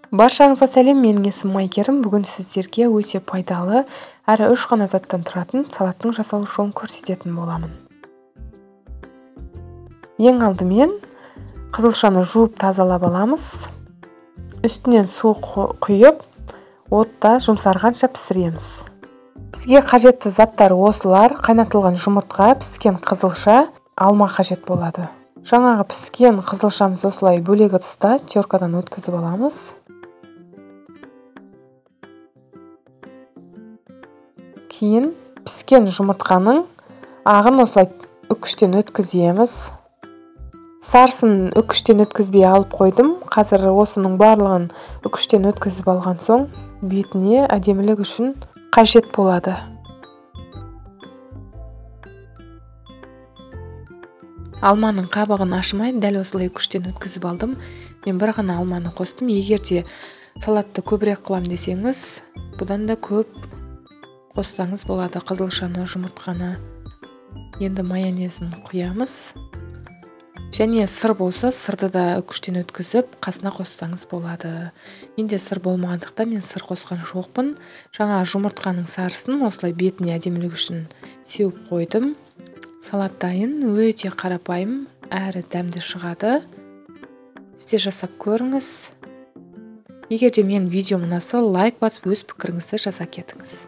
Баршаңызға сәлем, менің есімім Айгерім. Бүгін сіздерге өте пайдалы әрі 3 ғана заттан тұратын салаттың жасалу жолын көрсететін боламын. Ең алдымен қызылшаны жуып тазалап аламыз. Үстінен су құйып, отта жұмсарғанша пісіреміз. Бізге қажетті заттар осылар: қайнатылған жұмыртқа, піскен қызылша, алма қажет болады. Жаңағы піскен қызылшамыз осылай бөлек ыдыста теркадан өткізіп аламыз. Кейін піскен жұмыртқаның ағын осылай үкіштен өткіземіз. Сарысын үкіштен өткізбей алып қойдым. Қазір осының барлығын үкіштен өткізіп алған соң бетіне әдемілік үшін қажет болады. Алманың қабығын ашмай дәл осылай үкіштен өткізіп алдым. Мен бір ғана алманы қостым. Егер де салатты көбірек қылам десеңіз, бұдан да көп қоссаңыз болады. Қызылшаны, жұмыртқаны. Енді майонезін құямыз. Және сыр болса, сырды да үкіштен өткізіп, қасына қоссаңыз болады. Менде сыр болмағандықтан мен сыр қосқан жоқпын. Жаңа жұмыртқаның сарысын осылай бетіне әдемілік үшін сеуіп қойдым. Салат дайын, өте қарапайым әрі дәмді шығады. Сіз жасап көріңіз. Егер де менің видеом ұнаса, лайк басып өз пікіріңізді жаза кетіңіз.